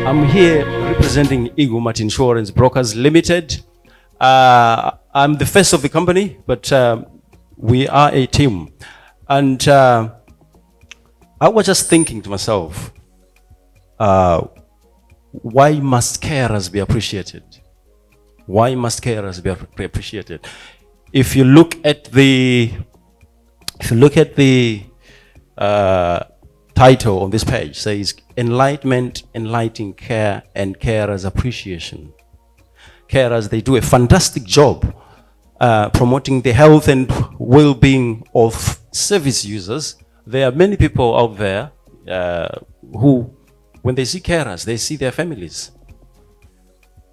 I'm here representing Igumat Insurance Brokers Limited. I'm the face of the company, but we are a team. And I was just thinking to myself, why must carers be appreciated? Why must carers be appreciated? If you look at the title on this page, says Enlightenment, Enlightening Care, and Carers Appreciation. Carers, they do a fantastic job promoting the health and well-being of service users. There are many people out there who, when they see carers, they see their families.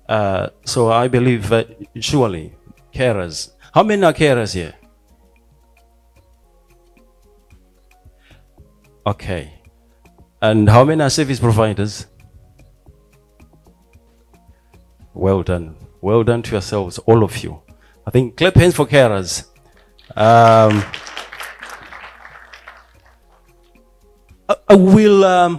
So I believe surely carers. How many are carers here? Okay. And how many are service providers? Well done. Well done to yourselves, all of you. I think clap hands for carers. I will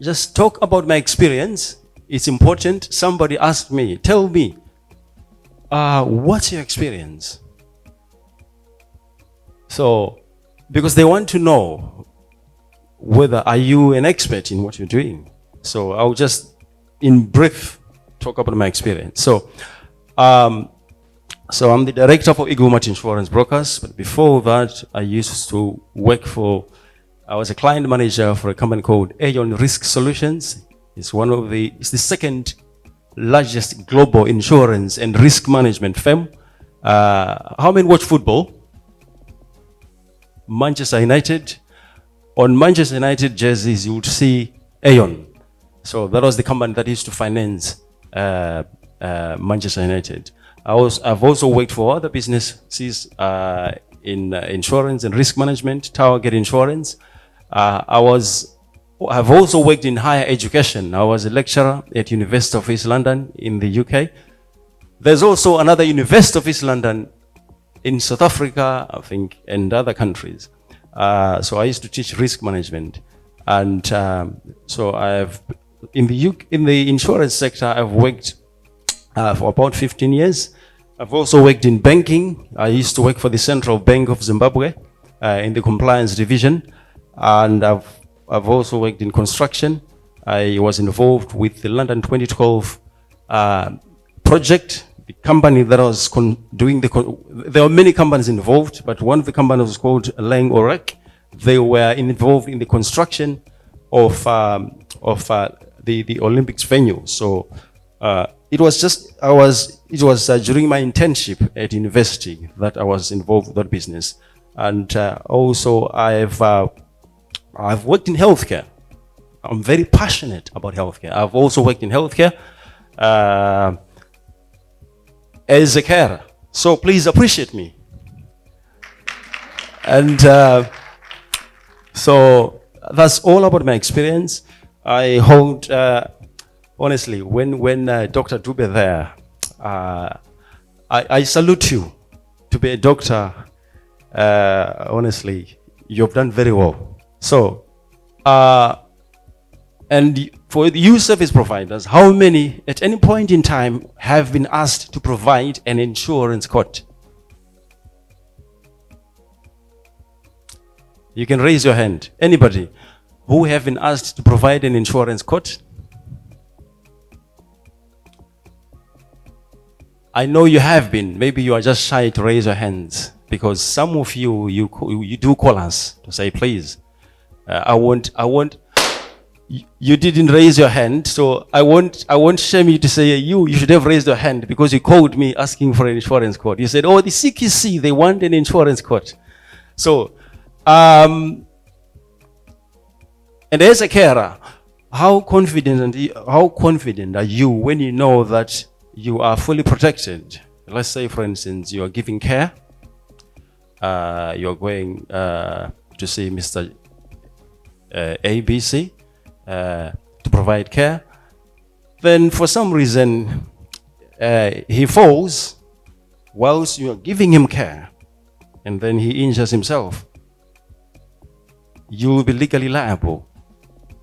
just talk about my experience. It's important. Somebody asked me, tell me, what's your experience? So, because they want to know whether are you an expert in what you're doing. So I'll just, in brief, talk about my experience. So I'm the director for Igumat Insurance Brokers. But before that, I used to I was a client manager for a company called Aeon Risk Solutions. It's the second largest global insurance and risk management firm. How many watch football? Manchester United. On Manchester United jerseys, you would see Aeon. So that was the company that used to finance Manchester United. I've also worked for other businesses in insurance and risk management, Towergate Insurance. I've also worked in higher education. I was a lecturer at University of East London in the UK. There's also another University of East London in South Africa, I think, and other countries. So I used to teach risk management, and so in the insurance sector, I've worked for about 15 years. I've also worked in banking. I used to work for the Central Bank of Zimbabwe in the compliance division, and I've also worked in construction. I was involved with the London 2012 project. The company that I was doing there were many companies involved, but one of the companies was called Lang Orek. They were involved in the construction of the Olympics venue. So it was during my internship at university that I was involved with that business, and also I've worked in healthcare. I'm very passionate about healthcare. I've also worked in healthcare as a carer. So please appreciate me. And so that's all about my experience. I hold, honestly, when Dr. Dube there, I salute you to be a doctor. Honestly, you've done very well. So, and for you service providers, how many at any point in time have been asked to provide an insurance quote? You can raise your hand. Anybody who have been asked to provide an insurance quote? I know you have been. Maybe you are just shy to raise your hands, because some of you do call us to say, please, you didn't raise your hand, so I won't shame you to say you should have raised your hand, because you called me asking for an insurance quote. You said, oh, the CQC, they want an insurance quote. So, and as a carer, how confident are you when you know that you are fully protected? Let's say, for instance, you are giving care. You're going to see Mr. ABC to provide care. Then for some reason, he falls whilst you are giving him care, and then he injures himself. You will be legally liable.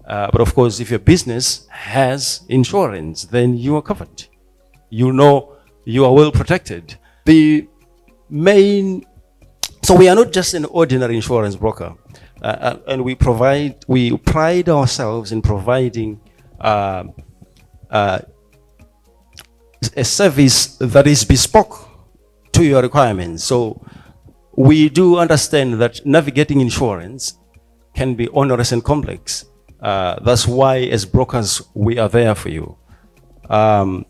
But of course, if your business has insurance, then you are covered. You know you are well protected. The main, so we are not just an ordinary insurance broker, and we pride ourselves in providing a service that is bespoke to your requirements. So we do understand that navigating insurance can be onerous and complex. That's why, as brokers, we are there for you. And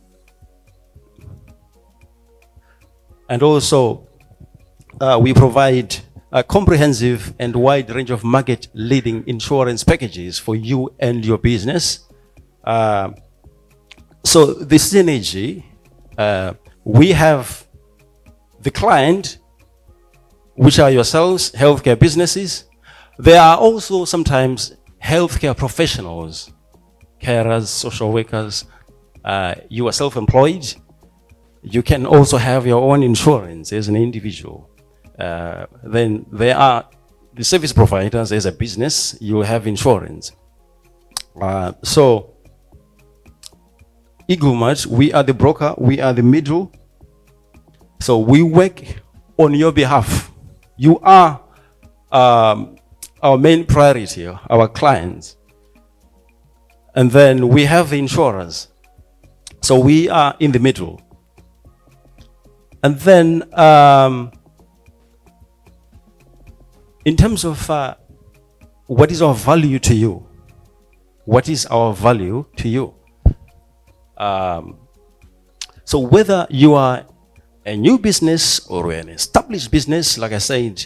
also, we provide a comprehensive and wide range of market-leading insurance packages for you and your business. So the synergy, we have the client, which are yourselves, healthcare businesses. There are also sometimes healthcare professionals, carers, social workers. You are self-employed. You can also have your own insurance as an individual. Then there are the service providers. As a business, you have insurance. So Eaglemat, we are the broker, we are the middle. So we work on your behalf. You are our main priority, our clients. And then we have the insurers. So we are in the middle. And then in terms of what is our value to you? What is our value to you? So whether you are a new business or an established business, like I said,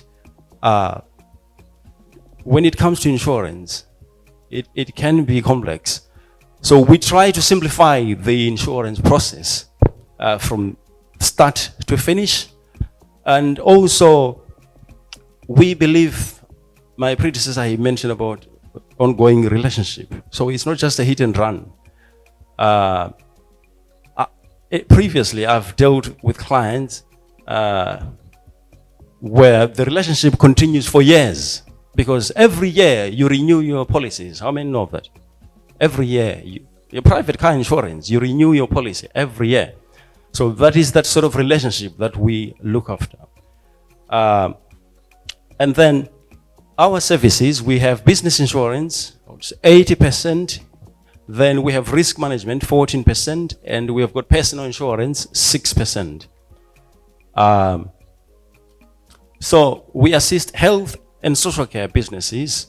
when it comes to insurance, it can be complex. So we try to simplify the insurance process from start to finish. And also, we believe, my predecessor, he mentioned about ongoing relationship. So it's not just a hit and run. Previously, I've dealt with clients where the relationship continues for years, because every year you renew your policies. How many know of that? Every year, your private car insurance, you renew your policy every year. So that is that sort of relationship that we look after. And then our services, we have business insurance, 80%. Then we have risk management, 14%. And we have got personal insurance, 6%. So we assist health and social care businesses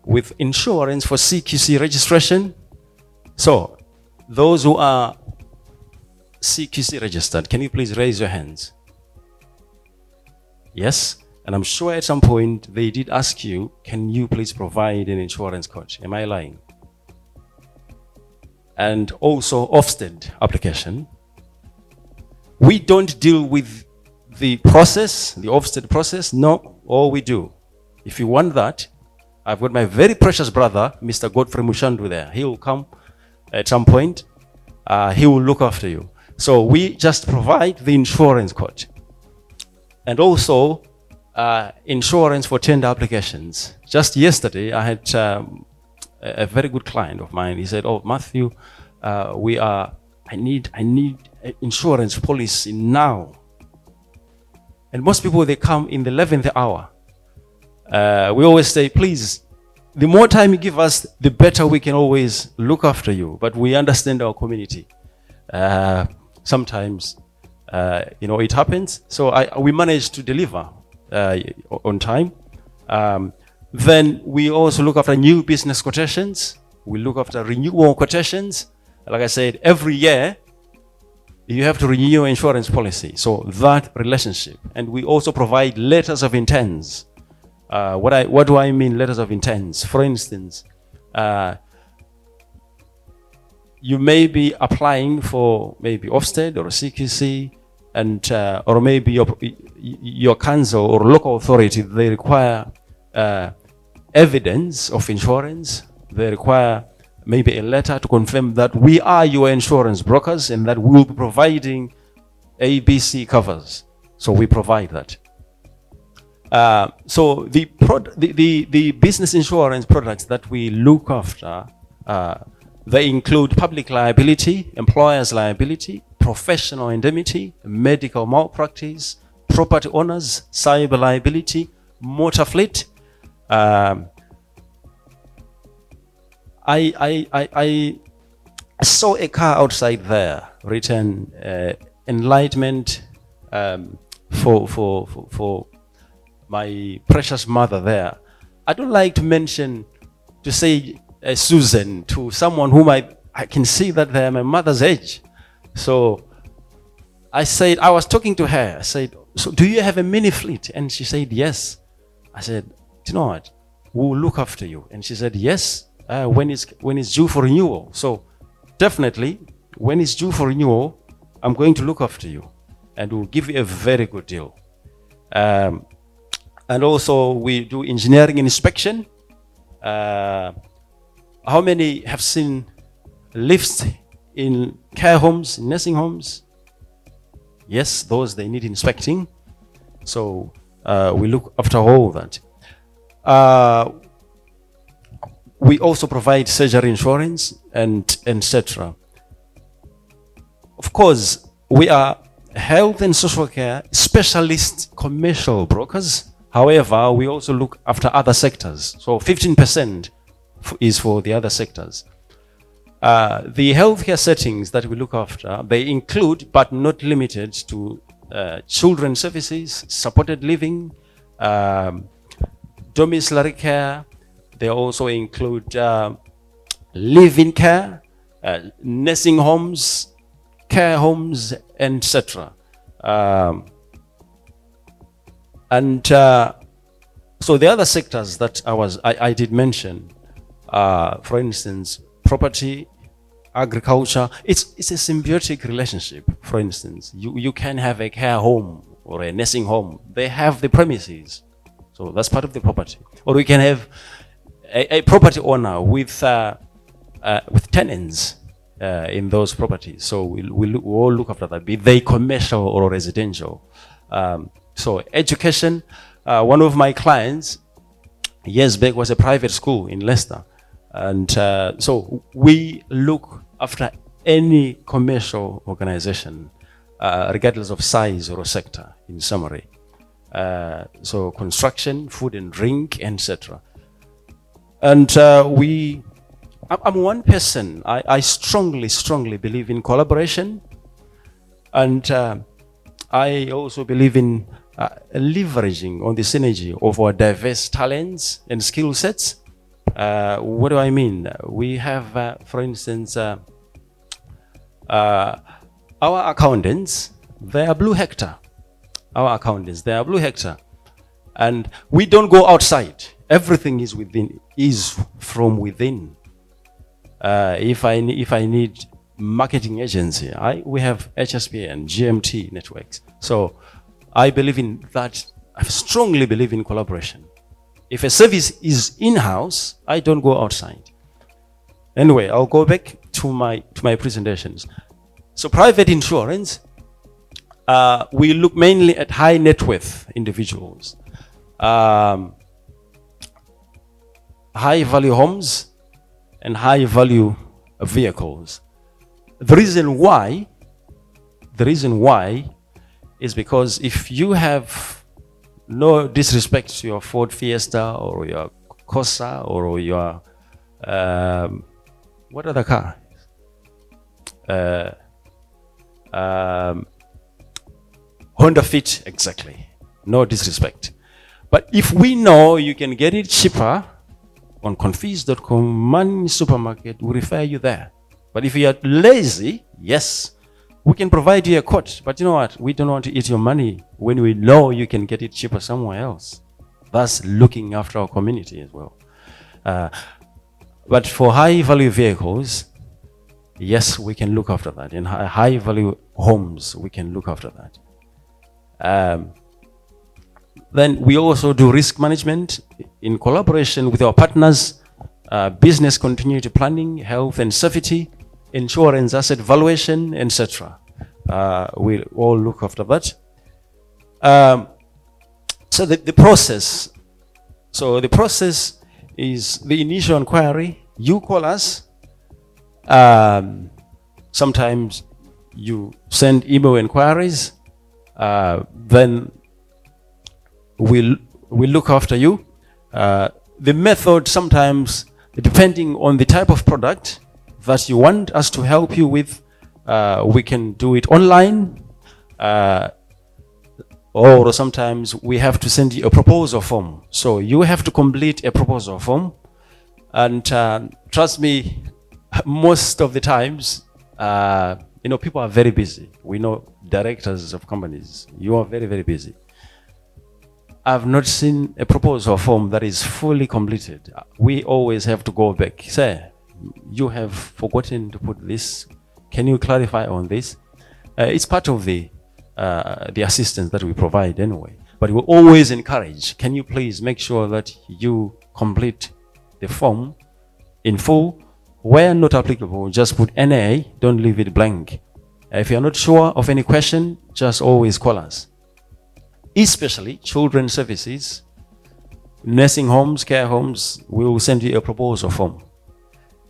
with insurance for CQC registration. So those who are CQC registered, can you please raise your hands? Yes, and I'm sure at some point they did ask you, can you please provide an insurance code? Am I lying? And also Ofsted application. We don't deal with the process, the Ofsted process. No, all we do, if you want that, I've got my very precious brother, Mr. Godfrey Mushandu there. He will come at some point. He will look after you. So we just provide the insurance code. And also insurance for tender applications. Just yesterday, I had a very good client of mine. He said, "Oh, Mathew, I need insurance policy now." And most people, they come in the 11th hour. We always say, please, the more time you give us, the better we can always look after you. But we understand our community. Sometimes, it happens. So we managed to deliver on time. Then we also look after new business quotations. We look after renewal quotations. Like I said, every year, you have to renew your insurance policy. So that relationship. And we also provide letters of intents. What do I mean, letters of intents? For instance, you may be applying for maybe Ofsted or CQC, and or maybe your council or local authority, they require evidence of insurance. They require maybe a letter to confirm that we are your insurance brokers and that we will be providing ABC covers. So we provide that. So the business insurance products that we look after, they include public liability, employer's liability, professional indemnity, medical malpractice, property owners, cyber liability, motor fleet. I saw a car outside there written enlightenment for my precious mother there. I don't like to mention, to say Susan to someone whom I can see that they're my mother's age. So I said, I was talking to her, I said, so do you have a mini fleet? And she said, yes. I said, do you know what? We'll look after you. And she said, yes, when it's due for renewal. So definitely, when it's due for renewal, I'm going to look after you and we'll give you a very good deal. And also we do engineering inspection. How many have seen lifts in care homes, nursing homes? Yes, those they need inspecting. So we look after all that. We also provide surgery insurance and etc. Of course, we are health and social care specialist commercial brokers. However, we also look after other sectors. So 15% is for the other sectors. The healthcare settings that we look after, they include, but not limited to, children's services, supported living, domiciliary care. They also include live-in care, nursing homes, care homes, etc. So the other sectors that I did mention, for instance, property, agriculture, it's a symbiotic relationship. For instance, you can have a care home or a nursing home. They have the premises, so that's part of the property. Or we can have a property owner with tenants in those properties. So we all look after that, be they commercial or residential. So education, one of my clients years back was a private school in Leicester. And so we look after any commercial organization, regardless of size or sector, in summary. So construction, food and drink, etc. And I'm one person. I strongly believe in collaboration. And I also believe in leveraging on the synergy of our diverse talents and skill sets. What do I mean? We have, for instance, our accountants, they are blue hectare. Our accountants, they are blue hectare. And we don't go outside. Everything is from within. If I need marketing agency, we have HSP and GMT networks. So I believe in that. I strongly believe in collaboration. If a service is in-house, I don't go outside. Anyway, I'll go back to my presentations. So private insurance, we look mainly at high net worth individuals, high value homes and high value vehicles. The reason why is because if you have, no disrespect to your Ford Fiesta or your Corsa or your what other car? Honda Fit, exactly. No disrespect. But if we know you can get it cheaper on confuse.com, Money Supermarket will refer you there. But if you are lazy, yes, we can provide you a quote. But you know what? We don't want to eat your money when we know you can get it cheaper somewhere else. That's looking after our community as well. But for high value vehicles, yes, we can look after that. In high value homes, we can look after that. Then we also do risk management in collaboration with our partners, business continuity planning, health and safety, insurance asset valuation, etc. We all look after that. So the process. So the process is the initial inquiry. You call us. Sometimes you send email inquiries. Then we'll look after you. The method sometimes, depending on the type of product that you want us to help you with, we can do it online. Or sometimes we have to send you a proposal form. So you have to complete a proposal form. And trust me, most of the times, people are very busy. We know directors of companies, you are very, very busy. I've not seen a proposal form that is fully completed. We always have to go back. Say, you have forgotten to put this. Can you clarify on this? It's part of the assistance that we provide anyway. But we always encourage, can you please make sure that you complete the form in full? Where not applicable, just put NA, don't leave it blank. If you're not sure of any question, just always call us. Especially children's services, nursing homes, care homes, we will send you a proposal form.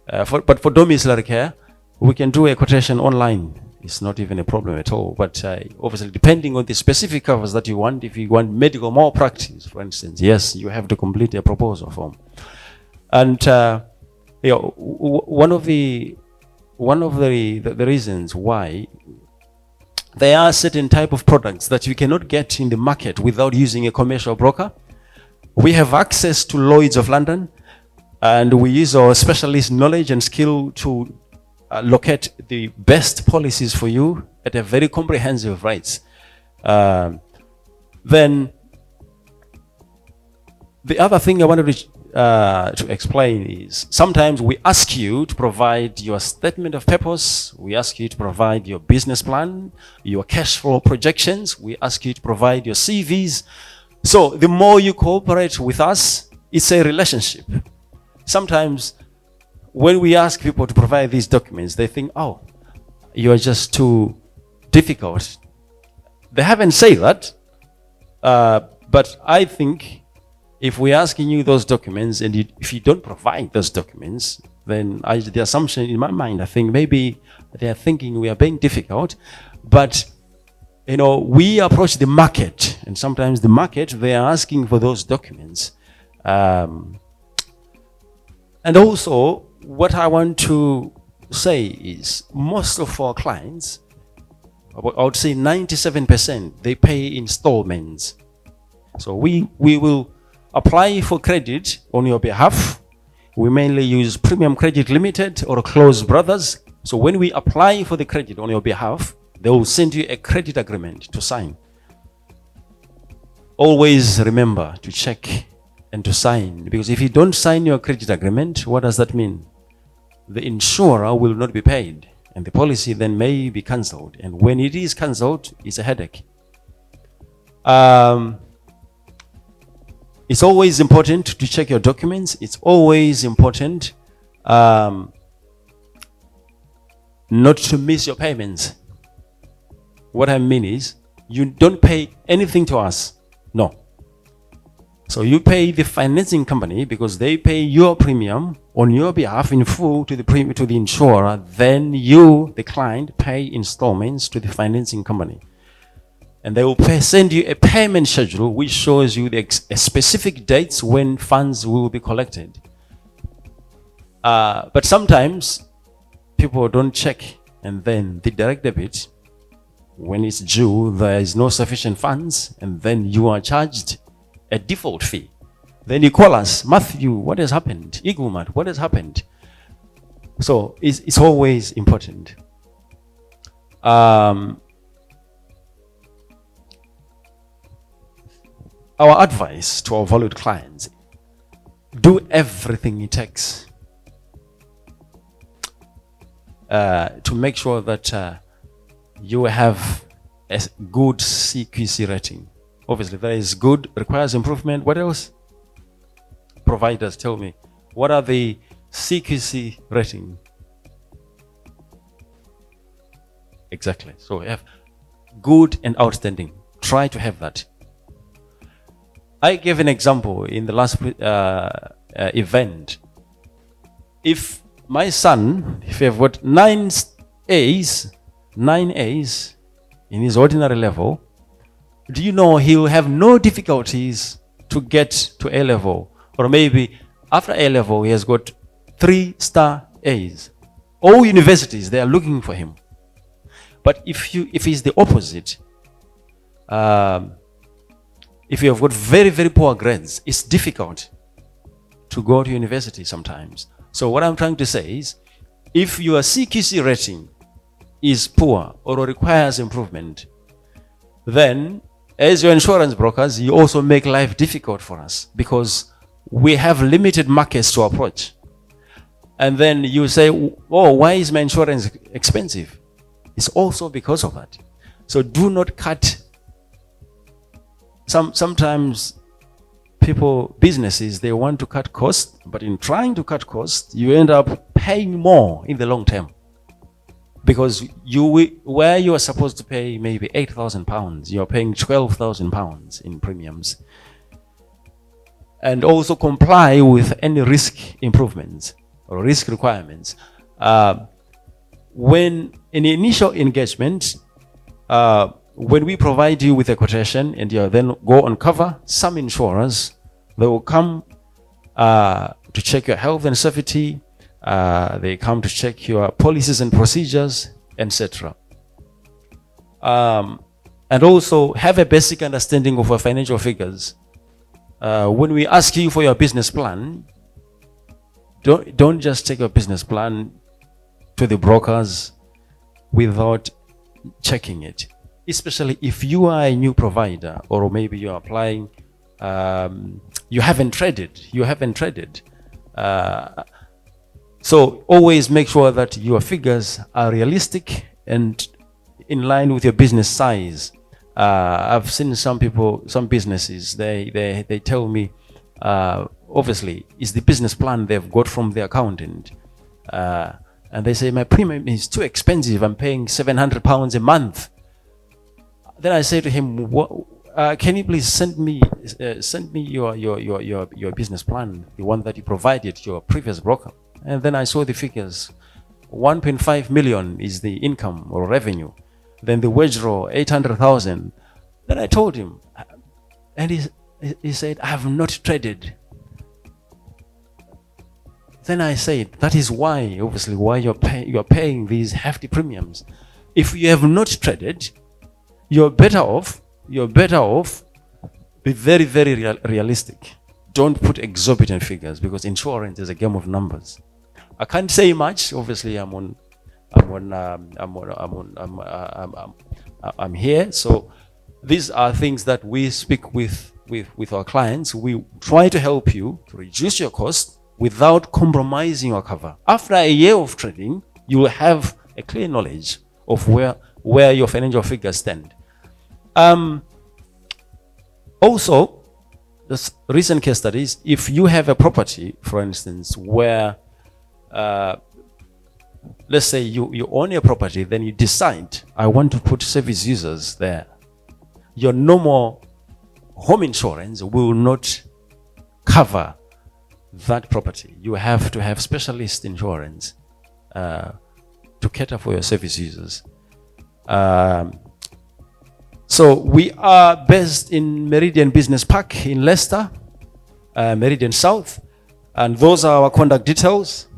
But for domiciliary care, we can do a quotation online. It's not even a problem at all. But obviously, depending on the specific covers that you want, if you want medical malpractice, for instance, yes, you have to complete a proposal form. And one of the reasons why there are certain type of products that you cannot get in the market without using a commercial broker. We have access to Lloyd's of London, and we use our specialist knowledge and skill to locate the best policies for you at a very comprehensive rates. Then the other thing I wanted to explain is sometimes we ask you to provide your statement of purpose. We ask you to provide your business plan, your cash flow projections. We ask you to provide your CVs. So the more you cooperate with us, it's a relationship. Sometimes when we ask people to provide these documents, they think, oh, you are just too difficult. They haven't said that, but I think if we're asking you those documents and if you don't provide those documents, then the assumption in my mind, I think maybe they're thinking we are being difficult. But, we approach the market, and sometimes the market, they are asking for those documents. And also, what I want to say is most of our clients, I would say 97%, they pay installments. So we will apply for credit on your behalf. We mainly use Premium Credit Limited or Close Brothers. So when we apply for the credit on your behalf, they will send you a credit agreement to sign. Always remember to check and to sign, because if you don't sign your credit agreement, what does that mean? The insurer will not be paid, and the policy then may be cancelled. And when it is cancelled, it's a headache. It's always important to check your documents. It's always important not to miss your payments. What I mean is, you don't pay anything to us. No. So you pay the financing company because they pay your premium on your behalf in full to the insurer. Then you, the client, pay installments to the financing company. And they will send you a payment schedule which shows you the specific dates when funds will be collected. But sometimes people don't check, and then the direct debit, when it's due, there is no sufficient funds, and then you are charged a default fee. Then you call us, Mathew, what has happened? Igumat, what has happened? So it's always important. Our advice to our valued clients, do everything it takes to make sure that you have a good CQC rating. Obviously, there is good, requires improvement. What else? Providers, tell me, what are the CQC rating? Exactly. So we have good and outstanding. Try to have that. I gave an example in the last event. If my son, if he have got 9 A's in his ordinary level, do you know he will have no difficulties to get to A level? Or maybe after A level, he has got 3-star A's. All universities, they are looking for him. But if he's the opposite, if you have got very, very poor grades, it's difficult to go to university sometimes. So what I'm trying to say is, if your CQC rating is poor or requires improvement, then as your insurance brokers, you also make life difficult for us, because we have limited markets to approach. And then you say, oh, why is my insurance expensive? It's also because of that. So do not cut. Sometimes businesses, they want to cut costs, but in trying to cut costs, you end up paying more in the long term. Because where you are supposed to pay maybe £8,000, you're paying £12,000 in premiums. And also comply with any risk improvements or risk requirements. When in initial engagement, when we provide you with a quotation and you then go on cover, some insurers, they will come to check your health and safety. They come to check your policies and procedures, etc. And also have a basic understanding of our financial figures. When we ask you for your business plan, don't just take your business plan to the brokers without checking it. Especially if you are a new provider, or maybe you're applying, you haven't traded. So always make sure that your figures are realistic and in line with your business size. I've seen some businesses, they tell me, obviously, it's the business plan they've got from the accountant. And they say, my premium is too expensive. I'm paying £700 a month. Then I say to him, can you please send me your business plan, the one that you provided to your previous broker? And then I saw the figures. 1.5 million is the income or revenue. Then the wage row, 800,000. Then I told him, and he said, I have not traded. Then I said, that is why, obviously, why you're paying these hefty premiums. If you have not traded, you're better off. Be very, very realistic. Don't put exorbitant figures, because insurance is a game of numbers. I can't say much. Obviously, I'm here. So these are things that we speak with our clients. We try to help you to reduce your cost without compromising your cover. After a year of trading, you will have a clear knowledge of where your financial figures stand. Also, the recent case studies, if you have a property, for instance, where let's say you own a property, then you decide, I want to put service users there. Your normal home insurance will not cover that property. You have to have specialist insurance to cater for your service users. So we are based in Meridian Business Park in Leicester, Meridian South, and those are our contact details.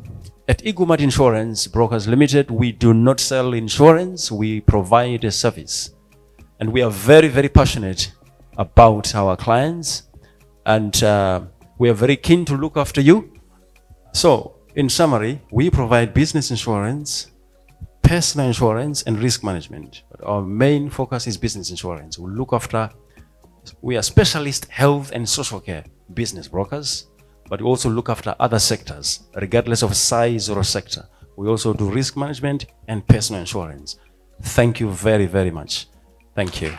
At Igumat Insurance Brokers Limited, we do not sell insurance, we provide a service. And we are very, very passionate about our clients, and we are very keen to look after you. So, in summary, we provide business insurance, personal insurance, and risk management. But our main focus is business insurance. We are specialist health and social care business brokers, but we also look after other sectors, regardless of size or sector. We also do risk management and personal insurance. Thank you very, very much. Thank you.